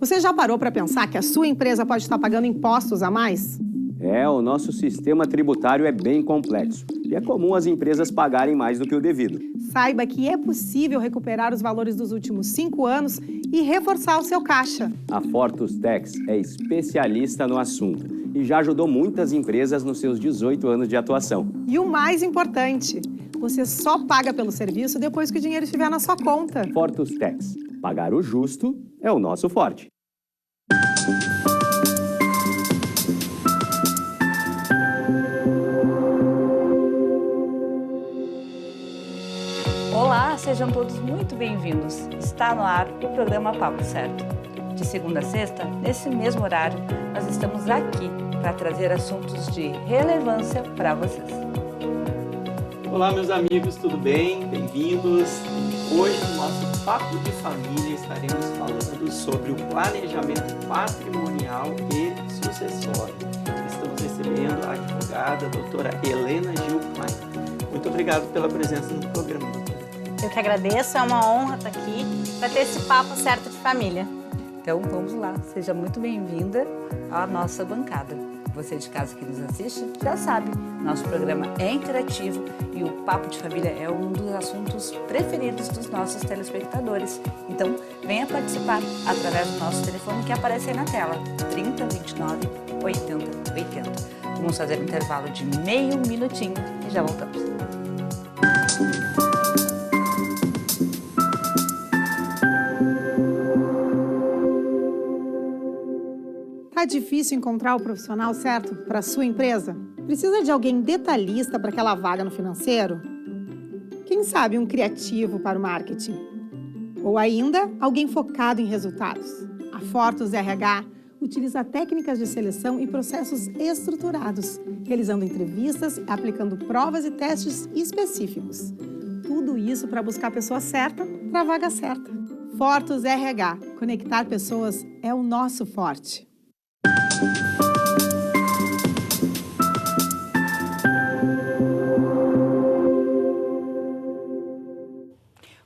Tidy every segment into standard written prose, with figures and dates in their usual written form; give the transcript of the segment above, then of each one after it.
Você já parou para pensar que a sua empresa pode estar pagando impostos a mais? O nosso sistema tributário é bem complexo e é comum as empresas pagarem mais do que o devido. Saiba que é possível recuperar os valores dos últimos 5 anos e reforçar o seu caixa. A Fortus Tax é especialista no assunto e já ajudou muitas empresas nos seus 18 anos de atuação. E o mais importante, você só paga pelo serviço depois que o dinheiro estiver na sua conta. Fortus Tax. Pagar o justo é o nosso forte. Olá, sejam todos muito bem-vindos. Está no ar o programa Papo Certo. De segunda a sexta, nesse mesmo horário, nós estamos aqui para trazer assuntos de relevância para vocês. Olá, meus amigos, tudo bem? Bem-vindos. Hoje, no nosso Papo de Família, estaremos falando sobre o planejamento patrimonial e sucessório. Estamos recebendo a advogada, a doutora Helena Gil Klein. Muito obrigado pela presença no programa, doutora. Eu que agradeço, é uma honra estar aqui para ter esse papo certo de família. Então, vamos lá. Seja muito bem-vinda à nossa bancada. Você de casa que nos assiste já sabe, nosso programa é interativo e o Papo de Família é um dos assuntos preferidos dos nossos telespectadores. Então, venha participar através do nosso telefone que aparece aí na tela, 30 29 80 80. Vamos fazer um intervalo de meio minutinho e já voltamos. Tá difícil encontrar o profissional certo para a sua empresa? Precisa de alguém detalhista para aquela vaga no financeiro? Quem sabe um criativo para o marketing? Ou ainda, alguém focado em resultados? A Fortus RH utiliza técnicas de seleção e processos estruturados, realizando entrevistas, aplicando provas e testes específicos. Tudo isso para buscar a pessoa certa para a vaga certa. Fortus RH. Conectar pessoas é o nosso forte.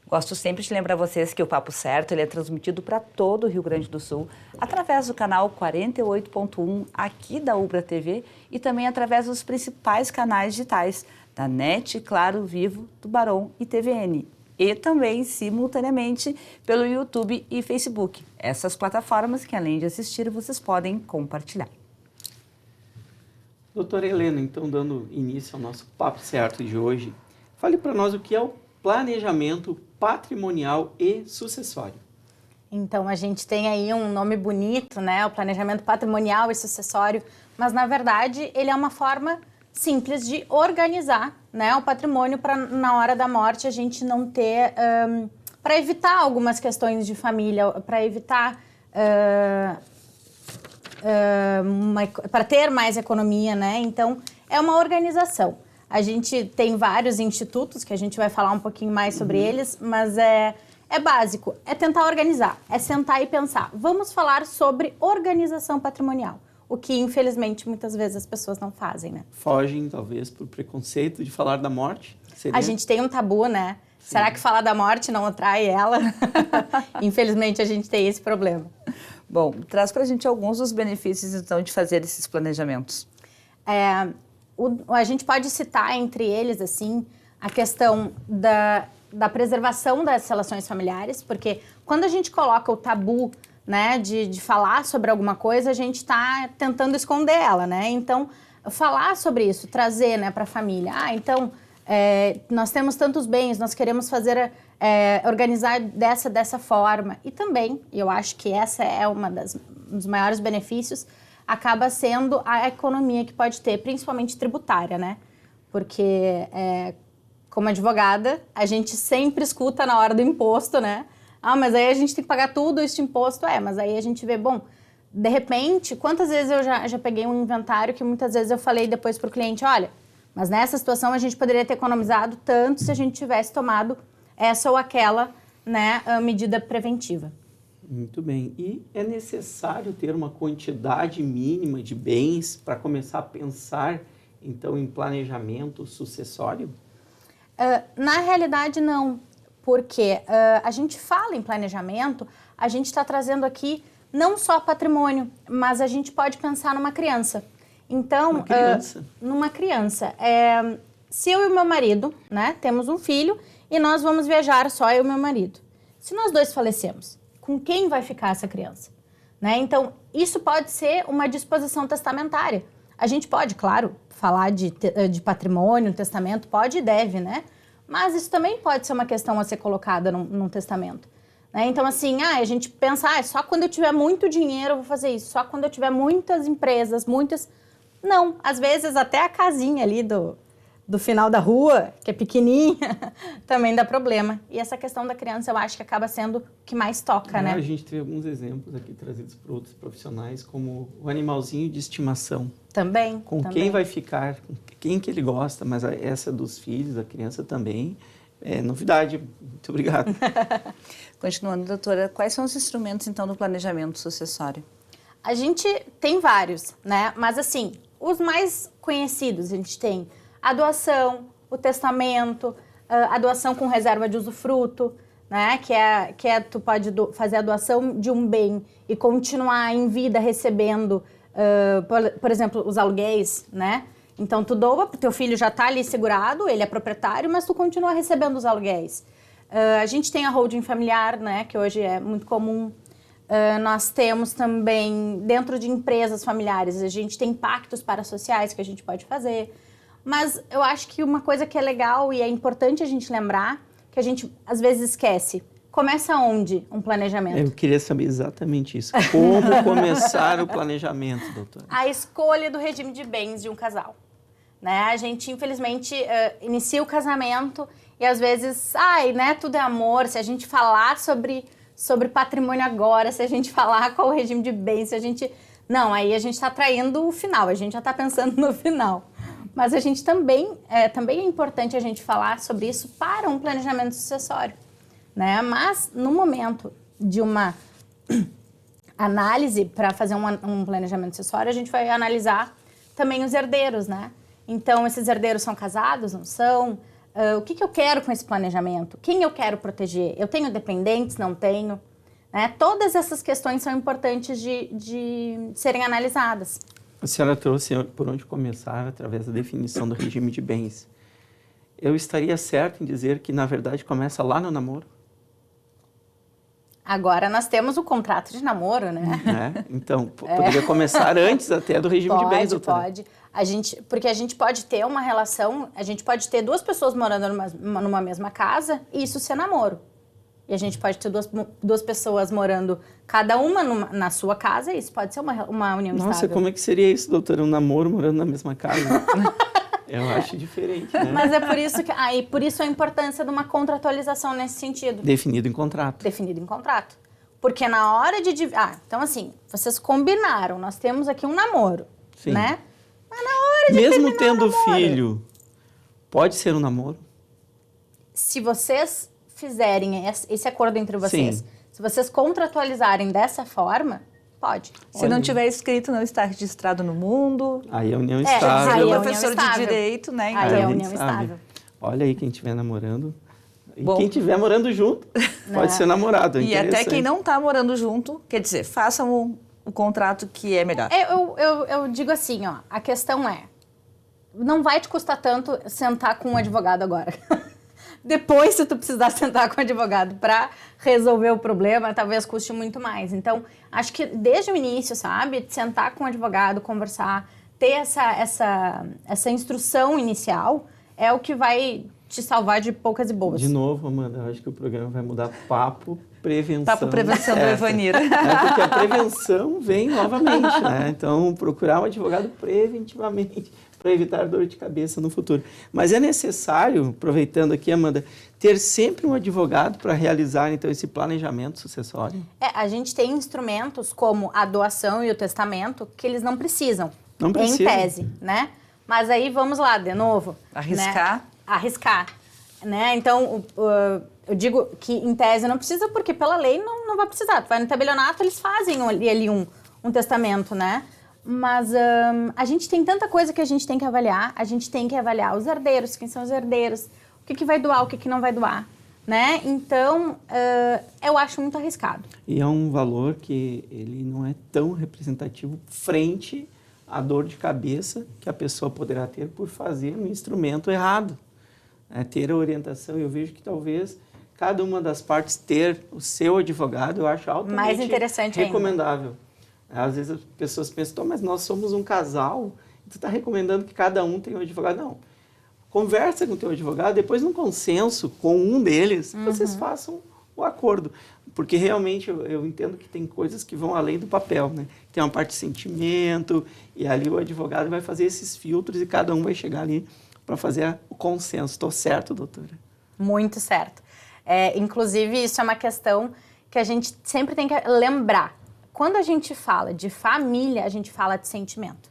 Gosto sempre de lembrar vocês que o Papo Certo ele é transmitido para todo o Rio Grande do Sul através do canal 48.1 aqui da Ubra TV e também através dos principais canais digitais da NET, Claro, Vivo, Tubarão e TVN. E também simultaneamente pelo YouTube e Facebook. Essas plataformas que além de assistir vocês podem compartilhar. Doutora Helena, então dando início ao nosso Papo Certo de hoje, fale para nós o que é o planejamento patrimonial e sucessório. Então, a gente tem aí um nome bonito, né? O planejamento patrimonial e sucessório, mas na verdade ele é uma forma simples de organizar, né, o patrimônio para na hora da morte a gente não ter, para evitar algumas questões de família, para evitar, para ter mais economia, né? Então, é uma organização. A gente tem vários institutos, que a gente vai falar um pouquinho mais sobre eles, mas é básico, é tentar organizar, é sentar e pensar. Vamos falar sobre organização patrimonial, o que infelizmente muitas vezes as pessoas não fazem, né? Fogem, talvez, por preconceito de falar da morte? Seria? A gente tem um tabu, né? Sim. Será que falar da morte não atrai ela? Infelizmente a gente tem esse problema. Bom, traz pra gente alguns dos benefícios então de fazer esses planejamentos. A gente pode citar entre eles, assim, a questão da preservação das relações familiares, porque quando a gente coloca o tabu, né, de falar sobre alguma coisa, a gente está tentando esconder ela, né? Então, falar sobre isso, trazer, né, para a família. Nós temos tantos bens, nós queremos fazer, organizar dessa forma. E também, eu acho que essa é um dos maiores benefícios, acaba sendo a economia que pode ter, principalmente tributária, né? Porque, como advogada, a gente sempre escuta na hora do imposto, né? Mas aí a gente tem que pagar tudo este imposto. Mas aí a gente vê, de repente, quantas vezes eu já peguei um inventário que muitas vezes eu falei depois para o cliente, olha, mas nessa situação a gente poderia ter economizado tanto se a gente tivesse tomado essa ou aquela, né, medida preventiva. Muito bem. E é necessário ter uma quantidade mínima de bens para começar a pensar, então, em planejamento sucessório? Na realidade, não. Porque a gente fala em planejamento, a gente está trazendo aqui não só patrimônio, mas a gente pode pensar numa criança. Então, numa criança. Se eu e o meu marido, né, temos um filho e nós vamos viajar, só eu e o meu marido. Se nós dois falecemos, com quem vai ficar essa criança? Né? Então, isso pode ser uma disposição testamentária. A gente pode, claro, falar de patrimônio, testamento, pode e deve, né? Mas isso também pode ser uma questão a ser colocada num testamento. Né? Então, assim, a gente pensa, só quando eu tiver muito dinheiro eu vou fazer isso, só quando eu tiver muitas empresas, muitas... Não, às vezes até a casinha ali do final da rua, que é pequenininha, também dá problema. E essa questão da criança, eu acho que acaba sendo o que mais toca, né? A gente teve alguns exemplos aqui trazidos por outros profissionais, como o animalzinho de estimação. Também. Com quem vai ficar, com quem que ele gosta, mas essa dos filhos, da criança também, é novidade. Muito obrigado. Continuando, doutora, quais são os instrumentos, então, do planejamento sucessório? A gente tem vários, né? Mas, assim, os mais conhecidos, a gente tem a doação, o testamento, a doação com reserva de usufruto, né? Que é tu pode fazer a doação de um bem e continuar em vida recebendo, por exemplo, os aluguéis, né? Então, tu doa, teu filho já está ali segurado, ele é proprietário, mas tu continua recebendo os aluguéis. A gente tem a holding familiar, né? Que hoje é muito comum. Nós temos também, dentro de empresas familiares, a gente tem pactos parasociais que a gente pode fazer. Mas eu acho que uma coisa que é legal e é importante a gente lembrar, que a gente às vezes esquece, começa onde um planejamento? Eu queria saber exatamente isso. Como começar o planejamento, doutora? A escolha do regime de bens de um casal. Né? A gente, infelizmente, inicia o casamento e às vezes, né, tudo é amor. Se a gente falar sobre patrimônio agora, se a gente falar qual o regime de bens, se a gente... Não, aí a gente está traindo o final, a gente já está pensando no final. Mas a gente também é importante a gente falar sobre isso para um planejamento sucessório, né? Mas no momento de uma análise para fazer um planejamento sucessório, a gente vai analisar também os herdeiros, né? Então, esses herdeiros são casados, não são? O que eu quero com esse planejamento? Quem eu quero proteger? Eu tenho dependentes? Não tenho? Né? Todas essas questões são importantes de serem analisadas. A senhora trouxe por onde começar através da definição do regime de bens. Eu estaria certo em dizer que, na verdade, começa lá no namoro? Agora nós temos o contrato de namoro, né? Então, poderia começar antes até do regime de bens, doutora? Pode. Porque a gente pode ter uma relação, a gente pode ter duas pessoas morando numa mesma casa e isso ser namoro. E a gente pode ter duas pessoas morando, cada uma na sua casa, e isso pode ser uma união estável. Nossa, como é que seria isso, doutora? Um namoro morando na mesma casa? Eu acho diferente, né? Mas é por isso por isso a importância de uma contratualização nesse sentido. Definido em contrato. Definido em contrato. Porque na hora de... então assim, vocês combinaram, nós temos aqui um namoro, Sim. né? Mas na hora de mesmo tendo filho, pode ser um namoro? Se vocês fizerem esse acordo entre vocês, Sim. Se vocês contratualizarem dessa forma, pode. Se não tiver escrito, não está registrado no mundo. Aí a união estável. Aí é união professor de estável. direito, né? Aí Então, é união estável. Olha aí quem estiver namorando. E Bom. quem estiver morando junto, pode ser namorado. E até quem não está morando junto, quer dizer, façam o contrato que é melhor. Eu digo assim, ó, a questão é, não vai te custar tanto sentar com um advogado agora. Depois, se tu precisar sentar com o advogado para resolver o problema, talvez custe muito mais. Então, acho que desde o início, sabe? Sentar com o advogado, conversar, ter essa instrução inicial é o que vai te salvar de poucas e boas. De novo, Amanda, eu acho que o programa vai mudar papo prevenção. Papo prevenção do Evanira. Porque a prevenção vem novamente, né? Então, procurar um advogado preventivamente para evitar dor de cabeça no futuro. Mas é necessário, aproveitando aqui, Amanda, ter sempre um advogado para realizar, então, esse planejamento sucessório. A gente tem instrumentos como a doação e o testamento que eles não precisam. Não precisam. Em tese, né? Mas aí, vamos lá, de novo. Arriscar. Né? Arriscar. Né? Então, eu digo que em tese não precisa, porque pela lei não vai precisar. Tu vai no tabelionato, eles fazem ali um testamento, né? Mas a gente tem tanta coisa que a gente tem que avaliar. A gente tem que avaliar os herdeiros, quem são os herdeiros, o que vai doar, o que não vai doar. né? Então, eu acho muito arriscado. E é um valor que ele não é tão representativo frente à dor de cabeça que a pessoa poderá ter por fazer um instrumento errado. Ter a orientação, eu vejo que talvez cada uma das partes ter o seu advogado, eu acho altamente mais interessante recomendável. Às vezes as pessoas pensam, mas nós somos um casal, tu está recomendando que cada um tenha um advogado. Não. Conversa com o teu advogado, depois num consenso com um deles, vocês façam o acordo. Porque realmente eu entendo que tem coisas que vão além do papel, né? Tem uma parte de sentimento, e ali o advogado vai fazer esses filtros e cada um vai chegar ali para fazer o consenso. Estou certo, doutora? Muito certo. Inclusive, isso é uma questão que a gente sempre tem que lembrar. Quando a gente fala de família, a gente fala de sentimento.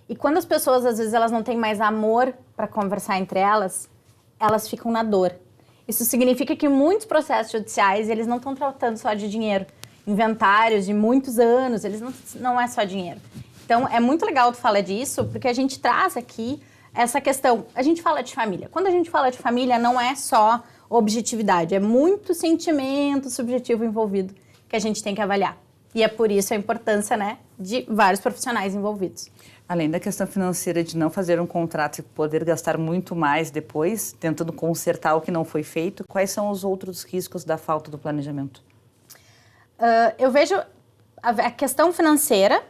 E quando as pessoas, às vezes, elas não têm mais amor para conversar entre elas, elas ficam na dor. Isso significa que muitos processos judiciais, eles não estão tratando só de dinheiro. Inventários de muitos anos, eles não é só dinheiro. Então, é muito legal tu falar disso, porque a gente traz aqui essa questão. A gente fala de família. Quando a gente fala de família, não é só objetividade, é muito sentimento subjetivo envolvido que a gente tem que avaliar. E é por isso a importância, né, de vários profissionais envolvidos. Além da questão financeira de não fazer um contrato e poder gastar muito mais depois, tentando consertar o que não foi feito, quais são os outros riscos da falta do planejamento? Eu vejo a questão financeira,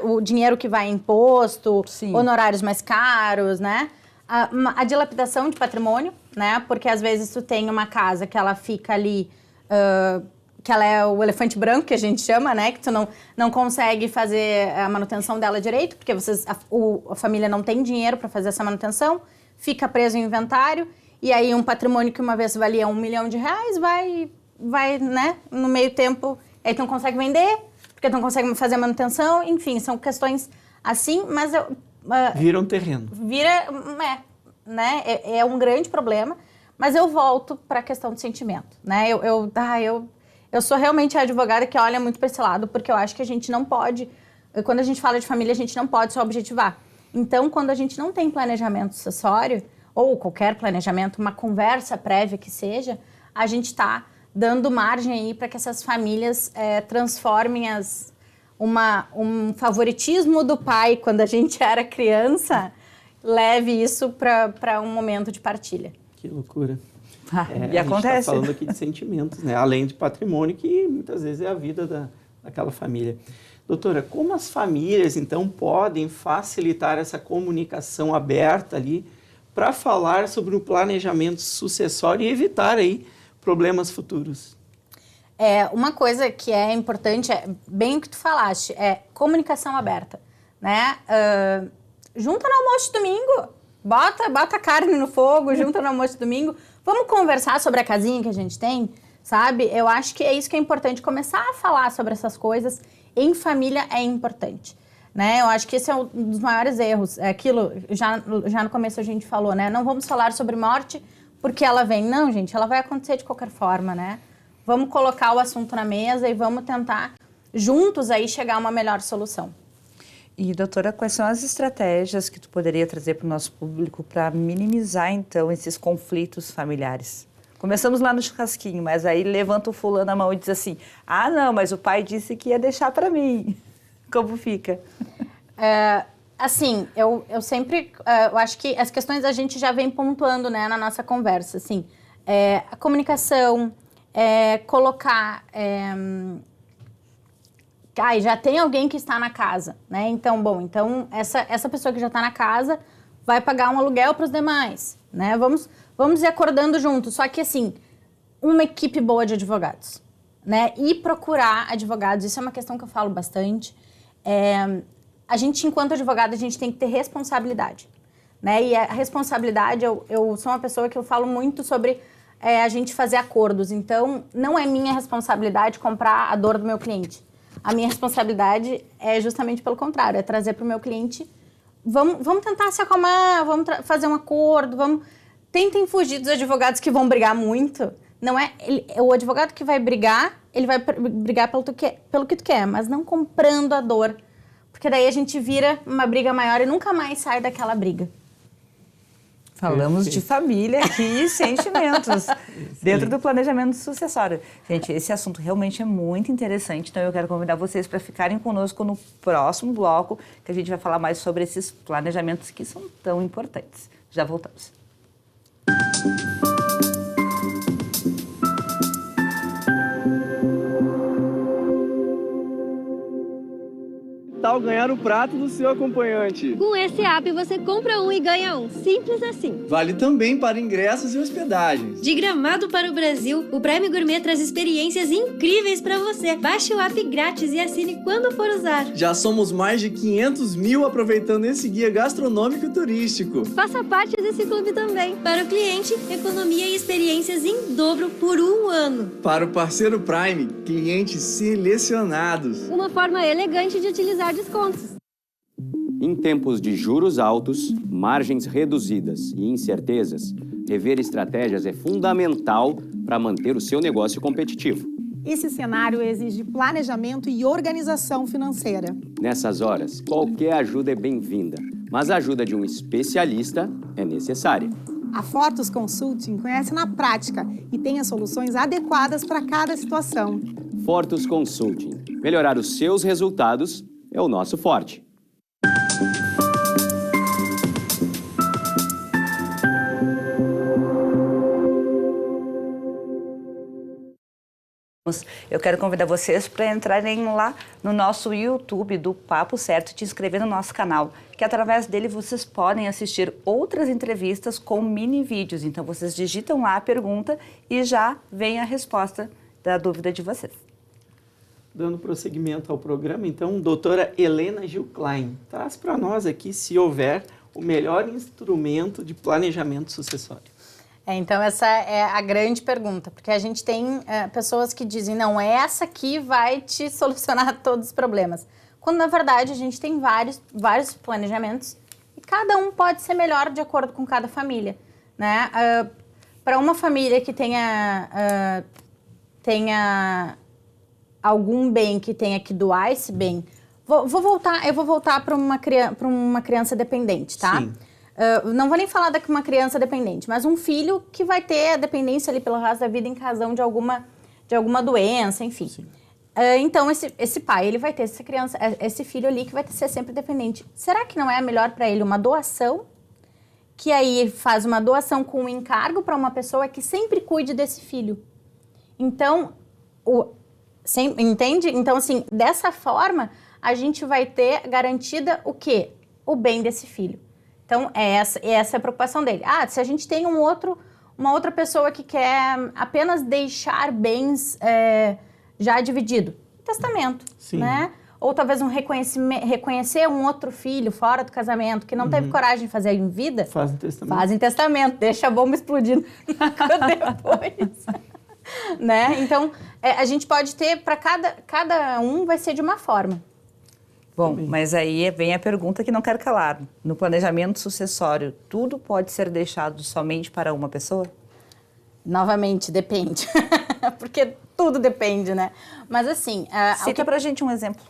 o dinheiro que vai em imposto, Sim. honorários mais caros, né? A dilapidação de patrimônio, né? Porque às vezes tu tem uma casa que ela fica ali, que ela é o elefante branco, que a gente chama, né? Que tu não consegue fazer a manutenção dela direito, porque a família não tem dinheiro para fazer essa manutenção, fica preso em inventário, e aí um patrimônio que uma vez valia R$1 milhão vai, né? No meio tempo, aí tu não consegue vender, porque tu não consegue fazer a manutenção, enfim, são questões assim, mas Vira um terreno. Né? É um grande problema, mas eu volto para a questão do sentimento, né? Eu sou realmente a advogada que olha muito para esse lado, porque eu acho que a gente não pode, quando a gente fala de família, a gente não pode só objetivar. Então, quando a gente não tem planejamento sucessório, ou qualquer planejamento, uma conversa prévia que seja, a gente está dando margem aí para que essas famílias transformem um favoritismo do pai quando a gente era criança, leve isso para um momento de partilha. Que loucura. E acontece. A gente está falando aqui de sentimentos, né? Além de patrimônio, que muitas vezes é a vida daquela família. Doutora, como as famílias, então, podem facilitar essa comunicação aberta ali para falar sobre o planejamento sucessório e evitar aí problemas futuros? Uma coisa que é importante, bem o que tu falaste, é comunicação aberta, né? Junta no almoço de domingo, bota a carne no fogo, junta no almoço de domingo, vamos conversar sobre a casinha que a gente tem, sabe? Eu acho que é isso que é importante, começar a falar sobre essas coisas em família é importante, né? Eu acho que esse é um dos maiores erros, aquilo, já no começo a gente falou, né? Não vamos falar sobre morte porque ela vem, não, gente, ela vai acontecer de qualquer forma, né? Vamos colocar o assunto na mesa e vamos tentar juntos aí chegar a uma melhor solução. E, doutora, quais são as estratégias que tu poderia trazer para o nosso público para minimizar, então, esses conflitos familiares? Começamos lá no churrasquinho, mas aí levanta o fulano a mão e diz assim, não, mas o pai disse que ia deixar para mim. Como fica? Assim, eu sempre, eu acho que as questões a gente já vem pontuando, né, na nossa conversa, assim, a comunicação, colocar... já tem alguém que está na casa, né? Então, essa pessoa que já está na casa vai pagar um aluguel para os demais, né? Vamos ir acordando juntos. Só que, assim, uma equipe boa de advogados, né? E procurar advogados, isso é uma questão que eu falo bastante. A gente, enquanto advogado, a gente tem que ter responsabilidade, né? E a responsabilidade, eu sou uma pessoa que eu falo muito sobre a gente fazer acordos. Então, não é minha responsabilidade comprar a dor do meu cliente. A minha responsabilidade é justamente pelo contrário, é trazer para o meu cliente, vamos tentar se acalmar, vamos fazer um acordo, tentem fugir dos advogados que vão brigar muito. Não é o advogado que vai brigar, ele vai brigar pelo que tu quer, mas não comprando a dor, porque daí a gente vira uma briga maior e nunca mais sai daquela briga. Falamos de família aqui e sentimentos dentro do planejamento sucessório. Gente, esse assunto realmente é muito interessante, então eu quero convidar vocês para ficarem conosco no próximo bloco, que a gente vai falar mais sobre esses planejamentos que são tão importantes. Já voltamos. Tal ganhar o prato do seu acompanhante. Com esse app você compra um e ganha um. Simples assim. Vale também para ingressos e hospedagens. De Gramado para o Brasil, o Prime Gourmet traz experiências incríveis para você. Baixe o app grátis e assine quando for usar. Já somos mais de 500 mil aproveitando esse guia gastronômico e turístico. Faça parte desse clube também. Para o cliente, economia e experiências em dobro por um ano. Para o parceiro Prime, clientes selecionados. Uma forma elegante de utilizar descontos. Em tempos de juros altos, margens reduzidas e incertezas, rever estratégias é fundamental para manter o seu negócio competitivo. Esse cenário exige planejamento e organização financeira. Nessas horas, qualquer ajuda é bem-vinda, mas a ajuda de um especialista é necessária. A Fortus Consulting conhece na prática e tem as soluções adequadas para cada situação. Fortus Consulting. Melhorar os seus resultados é o nosso forte. Eu quero convidar vocês para entrarem lá no nosso YouTube do Papo Certo e te inscrever no nosso canal, que através dele vocês podem assistir outras entrevistas com mini vídeos. Então vocês digitam lá a pergunta e já vem a resposta da dúvida de vocês. Dando prosseguimento ao programa, então, doutora Helena Gil Klein traz para nós aqui, se houver, o melhor instrumento de planejamento sucessório. Então essa é a grande pergunta, porque a gente tem pessoas que dizem, não, essa aqui vai te solucionar todos os problemas. Quando, na verdade, a gente tem vários planejamentos e cada um pode ser melhor de acordo com cada família, né? Para uma família que tenha algum bem que tenha que doar esse bem, eu vou voltar para uma criança dependente, tá? Sim. Não vou nem falar de uma criança dependente, mas um filho que vai ter a dependência ali pelo resto da vida em razão de alguma doença, enfim. Então, esse pai, ele vai ter essa criança, esse filho ali que vai ser sempre dependente. Será que não é melhor para ele uma doação? Que aí faz uma doação com um encargo para uma pessoa que sempre cuide desse filho. Então, entende? Então, assim, dessa forma, a gente vai ter garantida o quê? O bem desse filho. Então, essa é a preocupação dele. Se a gente tem uma outra pessoa que quer apenas deixar bens já dividido, testamento, Sim. né? Ou talvez reconhecer um outro filho fora do casamento, que não teve coragem de fazer em vida. Fazem testamento. Fazem testamento, deixa a bomba explodindo depois. Né? Então, a gente pode ter, para cada um vai ser de uma forma. Bom, mas aí vem a pergunta que não quero calar. No planejamento sucessório, tudo pode ser deixado somente para uma pessoa? Novamente, depende. Porque tudo depende, né? Mas assim... Cita pra gente um exemplo.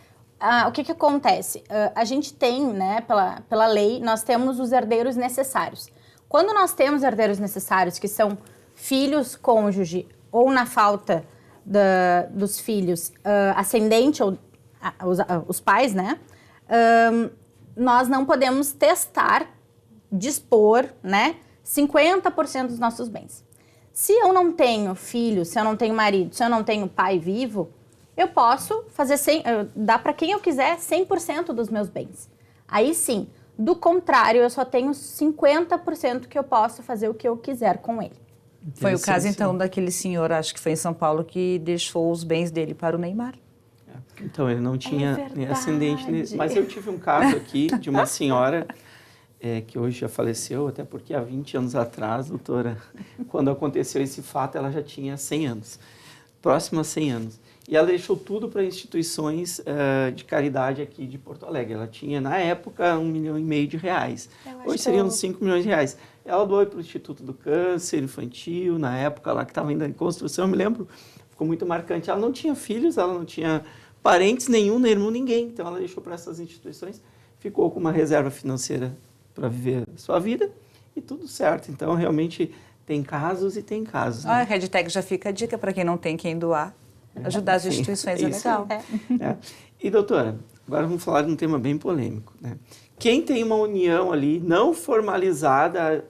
O que acontece? A gente tem, né, pela lei, nós temos os herdeiros necessários. Quando nós temos herdeiros necessários, que são filhos, cônjuge, ou na falta dos filhos, ascendente ou os pais, né? Nós não podemos dispor, né, 50% dos nossos bens. Se eu não tenho filho, se eu não tenho marido, se eu não tenho pai vivo, eu posso dar para quem eu quiser 100% dos meus bens. Aí sim, do contrário, eu só tenho 50% que eu posso fazer o que eu quiser com ele. Foi o caso, então, daquele senhor, acho que foi em São Paulo, que deixou os bens dele para o Neymar. Então, ele não tinha nem ascendente. Mas eu tive um caso aqui de uma senhora que hoje já faleceu, até porque há 20 anos atrás, doutora, quando aconteceu esse fato, ela já tinha 100 anos, próximo a 100 anos. E ela deixou tudo para instituições de caridade aqui de Porto Alegre. Ela tinha, na época, R$1,5 milhão. Hoje seriam uns 5 milhões de reais. Ela doou para o Instituto do Câncer Infantil, na época lá que estava ainda em construção, eu me lembro, ficou muito marcante. Ela não tinha filhos, ela não tinha parentes nenhum, nem irmão, ninguém. Então, ela deixou para essas instituições, ficou com uma reserva financeira para viver a sua vida e tudo certo. Então, realmente, tem casos e tem casos. A Né? RedTech já fica a dica para quem não tem quem doar. Ajudar as instituições é legal. É. E, doutora, agora vamos falar de um tema bem polêmico. Né? Quem tem uma união ali não formalizada há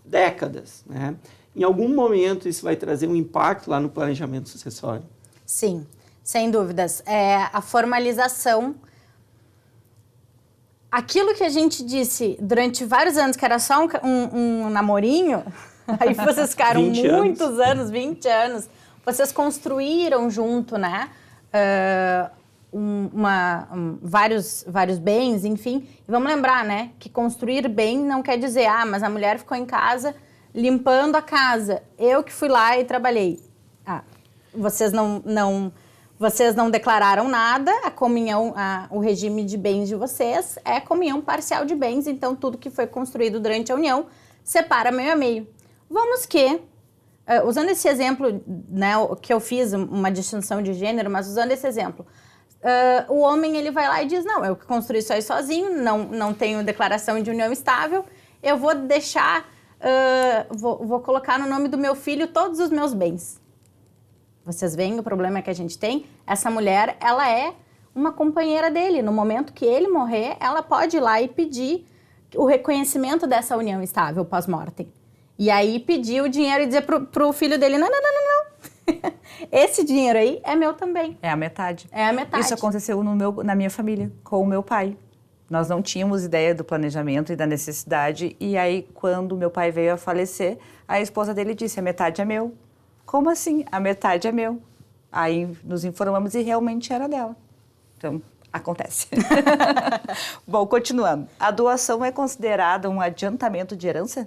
décadas, né? Em algum momento isso vai trazer um impacto lá no planejamento sucessório? Sim, sem dúvidas. A formalização... Aquilo que a gente disse durante vários anos, que era só um namorinho, aí vocês ficaram muitos anos, 20 anos, vocês construíram junto, né? Vários bens, enfim. E vamos lembrar, né? Que construir bem não quer dizer, mas a mulher ficou em casa limpando a casa. Eu que fui lá e trabalhei. Vocês não declararam nada, a comunhão, o regime de bens de vocês é comunhão parcial de bens, então tudo que foi construído durante a união separa meio a meio. Vamos que, usando esse exemplo, né, que eu fiz uma distinção de gênero, mas usando esse exemplo, o homem ele vai lá e diz, não, eu construí isso aí sozinho, não tenho declaração de união estável, eu vou deixar, vou colocar no nome do meu filho todos os meus bens. Vocês veem o problema que a gente tem? Essa mulher, ela é uma companheira dele. No momento que ele morrer, ela pode ir lá e pedir o reconhecimento dessa união estável pós-mortem. E aí pedir o dinheiro e dizer pro filho dele, não. Esse dinheiro aí é meu também. É a metade. É a metade. Isso aconteceu na minha família, com o meu pai. Nós não tínhamos ideia do planejamento e da necessidade. E aí, quando meu pai veio a falecer, a esposa dele disse, a metade é meu. Como assim? A metade é meu. Aí nos informamos e realmente era dela. Então, acontece. Bom, continuando. A doação é considerada um adiantamento de herança?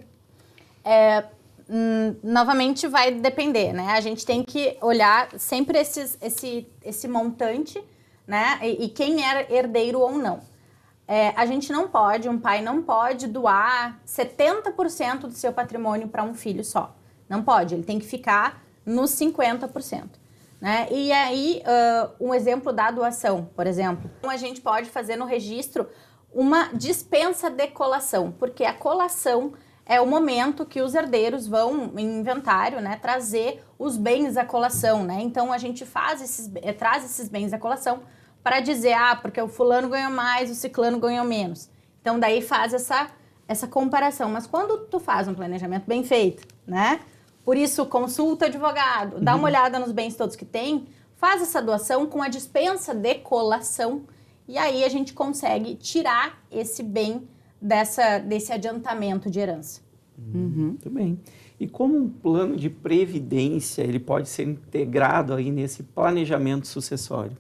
Novamente vai depender, né? A gente tem que olhar sempre esse montante, né? E quem é herdeiro ou não. A gente não pode, um pai não pode doar 70% do seu patrimônio para um filho só. Não pode, ele tem que ficar nos 50%. Né? E aí, um exemplo da doação, por exemplo. A gente pode fazer no registro uma dispensa de colação, porque a colação é o momento que os herdeiros vão, em inventário, né, trazer os bens à colação. Né? Então, a gente traz esses bens à colação para dizer, porque o fulano ganhou mais, o ciclano ganhou menos. Então, daí faz essa comparação. Mas quando tu faz um planejamento bem feito, né? Por isso, consulta advogado, dá uma olhada nos bens todos que tem, faz essa doação com a dispensa de colação e aí a gente consegue tirar esse bem desse adiantamento de herança. Muito bem. E como um plano de previdência, ele pode ser integrado aí nesse planejamento sucessório?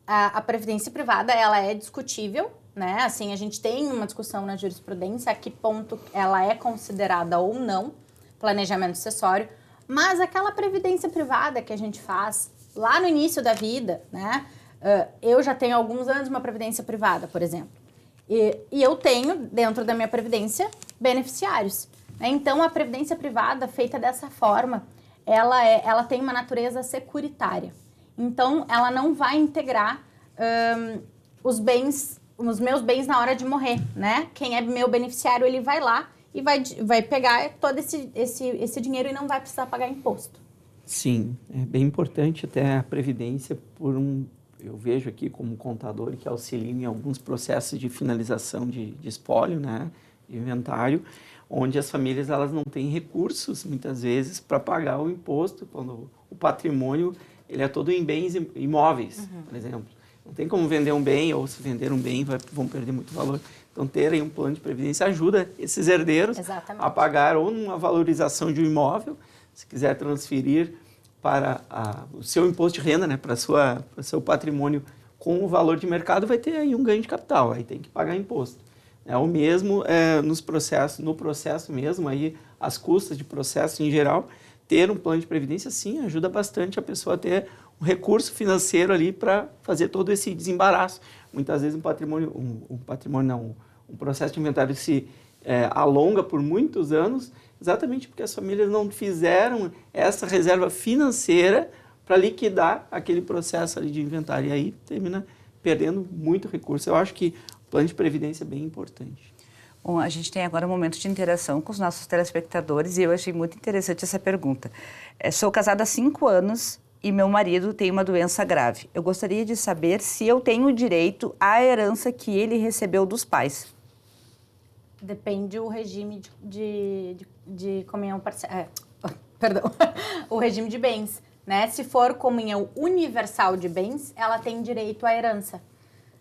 A previdência privada, ela é discutível, né? Assim, a gente tem uma discussão na jurisprudência a que ponto ela é considerada ou não planejamento sucessório, mas aquela previdência privada que a gente faz lá no início da vida, né? Eu já tenho há alguns anos uma previdência privada, por exemplo, e eu tenho dentro da minha previdência beneficiários. Né? Então, a previdência privada feita dessa forma, ela tem uma natureza securitária. Então, ela não vai integrar os meus bens na hora de morrer, né? Quem é meu beneficiário, ele vai lá e vai pegar todo esse dinheiro e não vai precisar pagar imposto. Sim, é bem importante até a previdência eu vejo aqui como contador que auxilia em alguns processos de finalização de espólio, né, de inventário, onde as famílias elas não têm recursos, muitas vezes, para pagar o imposto, quando o patrimônio ele é todo em bens imóveis, por exemplo. Não tem como vender um bem, ou se vender um bem, vão perder muito valor. Então, ter aí um plano de previdência ajuda esses herdeiros a pagar ou numa valorização de um imóvel, se quiser transferir para o seu imposto de renda, né, para o seu patrimônio com o valor de mercado, vai ter aí um ganho de capital, aí tem que pagar imposto. O mesmo no processo mesmo, aí as custas de processo em geral, ter um plano de previdência, sim, ajuda bastante a pessoa a ter um recurso financeiro ali para fazer todo esse desembaraço. Muitas vezes um processo de inventário se alonga por muitos anos, exatamente porque as famílias não fizeram essa reserva financeira para liquidar aquele processo ali de inventário. E aí termina perdendo muito recurso. Eu acho que o plano de previdência é bem importante. Bom, a gente tem agora um momento de interação com os nossos telespectadores e eu achei muito interessante essa pergunta. Sou casada há 5 anos e meu marido tem uma doença grave. Eu gostaria de saber se eu tenho direito à herança que ele recebeu dos pais. Depende do regime de comunhão parcial. Perdão, o regime de bens, né? Se for comunhão universal de bens, ela tem direito à herança.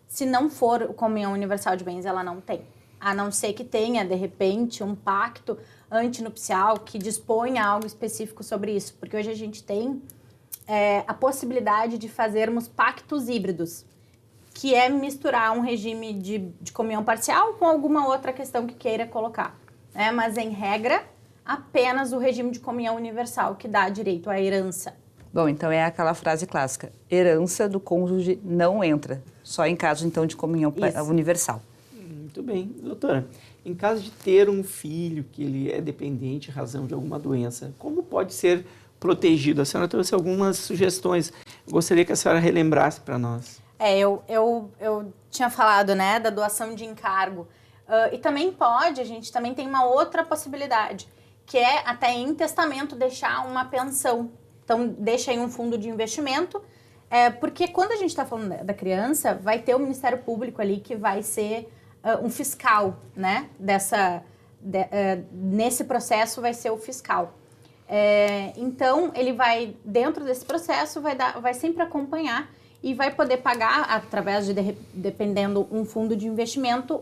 Se não for comunhão universal de bens, ela não tem. A não ser que tenha, de repente, um pacto antinupcial que disponha algo específico sobre isso. Porque hoje a gente tem a possibilidade de fazermos pactos híbridos, que é misturar um regime de comunhão parcial com alguma outra questão que queira colocar, né? Mas, em regra, apenas o regime de comunhão universal que dá direito à herança. Bom, então é aquela frase clássica, herança do cônjuge não entra, só em caso, então, de comunhão universal. Muito bem. Doutora, em caso de ter um filho que ele é dependente em razão de alguma doença, como pode ser protegido? A senhora trouxe algumas sugestões. Eu gostaria que a senhora relembrasse para nós. Eu tinha falado, né, da doação de encargo. E também a gente também tem uma outra possibilidade, que é até em testamento deixar uma pensão. Então, deixa aí um fundo de investimento, porque quando a gente está falando da criança, vai ter o Ministério Público ali que vai ser um fiscal, né? Nesse processo vai ser o fiscal. Então, ele vai, dentro desse processo, vai sempre acompanhar e vai poder pagar, através dependendo um fundo de investimento,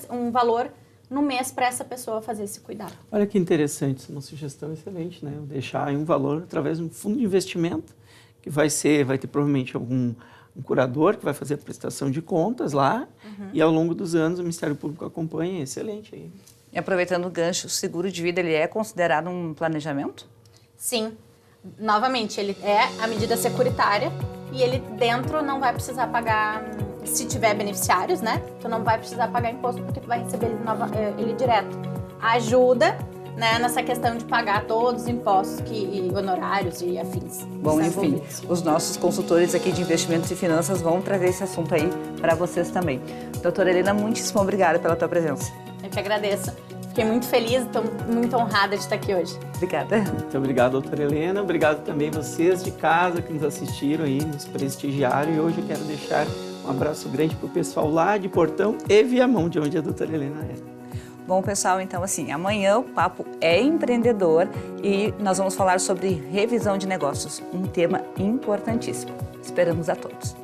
um valor no mês para essa pessoa fazer esse cuidado. Olha que interessante, isso é uma sugestão excelente, né? Deixar aí um valor através de um fundo de investimento, que vai ter provavelmente um curador que vai fazer a prestação de contas lá, e ao longo dos anos o Ministério Público acompanha, excelente aí. E aproveitando o gancho, o seguro de vida, ele é considerado um planejamento? Sim. Novamente, ele é a medida securitária e ele dentro não vai precisar pagar, se tiver beneficiários, né? Tu não vai precisar pagar imposto porque tu vai receber ele direto. Ajuda, né, nessa questão de pagar todos os impostos e honorários e afins. Bom, enfim, os nossos consultores aqui de investimentos e finanças vão trazer esse assunto aí para vocês também. Doutora Helena, muitíssimo obrigada pela tua presença. Eu que agradeço. Fiquei muito feliz, estou muito honrada de estar aqui hoje. Obrigada. Muito obrigado, doutora Helena. Obrigado também vocês de casa que nos assistiram aí, nos prestigiaram. E hoje eu quero deixar um abraço grande para o pessoal lá de Portão e Viamão, de onde a doutora Helena é. Bom, pessoal, então assim, amanhã o papo é empreendedor e nós vamos falar sobre revisão de negócios, um tema importantíssimo. Esperamos a todos.